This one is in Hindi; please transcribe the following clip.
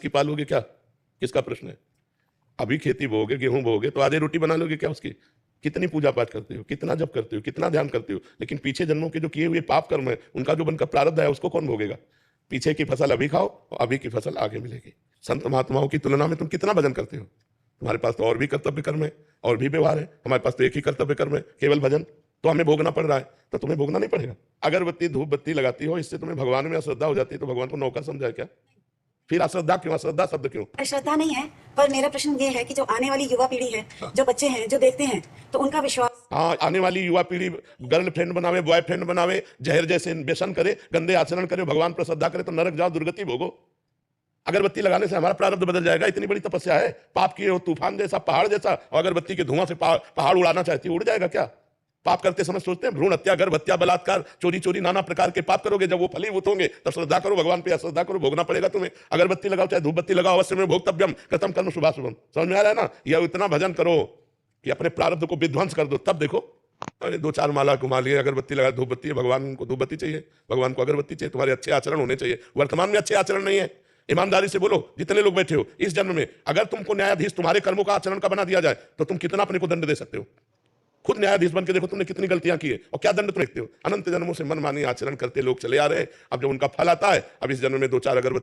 की पालोगे क्या? किसका प्रश्न है? अभी खेती बोओगे, गेहूं बोओगे तो आधे रोटी बना लोगे क्या उसकी? कितनी पूजा पाठ करते हो, कितना जप करते हो, कितना ध्यान करते हो, लेकिन पीछे जन्मों के जो किए हुए पाप कर्म है उनका जो बनकर प्रारब्ध है उसको कौन भोगेगा? पीछे की फसल अभी खाओ और अभी की फसल आगे मिलेगी। संत महात्माओं की तुलना में तुम कितना भजन करते हो? तुम्हारे पास तो और भी कर्तव्य कर्म है और भी व्यवहार है, हमारे पास तो एक ही कर्तव्य कर्म है, केवल भजन। तो हमें भोगना पड़ रहा है, तो तुम्हें भोगना नहीं पड़ेगा। अगरबत्ती धूप बत्ती लगाती हो, इससे तुम्हें भगवान में अश्रद्धा हो जाती है, तो भगवान को नौकर समझा क्या? फिर अश्रद्धा क्यों? अश्रद्धा शब्द क्यों? श्रद्धा नहीं है, पर मेरा प्रश्न ये है कि जो आने वाली युवा पीढ़ी है, जो बच्चे हैं, जो देखते हैं, तो उनका विश्वास। हाँ, आने वाली युवा पीढ़ी गर्लफ्रेंड बनावे, बॉयफ्रेंड बनावे, जहर जैसे व्यसन करे, गंदे आचरण करे, भगवान पर श्रद्धा करे, तो नरक जाओ, दुर्गति भोगो। अगरबत्ती लगाने से हमारा प्रारब्ध बदल जाएगा? इतनी बड़ी तपस्या है, पाप किए हो तूफान जैसा, पहाड़ जैसा, और अगरबत्ती के धुआं से पहाड़ उड़ाना चाहती है, उड़ जाएगा क्या? पाप करते समय सोचते हैं भ्रूण हत्या, गर्भ हत्या, बलात्कार, चोरी चोरी, नाना प्रकार के पाप करोगे, जब वो फलीभूत होंगे तब श्रद्धा करो भगवान पे, अश्रद्धा करो, भोगना पड़ेगा तुम्हें। अगरबत्ती लगाओ चाहे धूप बत्ती लगाओ, अवश्य में भोक्तव्यम कृतम कर्म शुभाशुभम। समझ में आ रहा है ना? यह इतना भजन करो कि अपने प्रारब्ध को विध्वंस कर दो, तब देखो। अरे 2-4 माला घुमा लिए, अगरबत्ती लगा, धूप बत्ती है, भगवान को धूप बत्ती चाहिए, भगवान को अगरबत्ती चाहिए, तुम्हारे अच्छे आचरण होने चाहिए। वर्तमान में अच्छे आचरण नहीं है, ईमानदारी से बोलो, जितने लोग बैठे हो इस जन्म में अगर तुमको न्यायाधीश तुम्हारे कर्मों का आचरण का बना दिया जाए तो तुम कितना अपने को दंड दे सकते हो? खुद न्यायाधीश बन के देखो तुमने कितनी गलतियां की है और क्या दंड तुम देखते हो। अनंत जन्मों से मनमानी आचरण करते लोग चले आ रहे हैं, अब जब उनका फल आता है, अब इस जन्म में 2-4 अगरबत्ती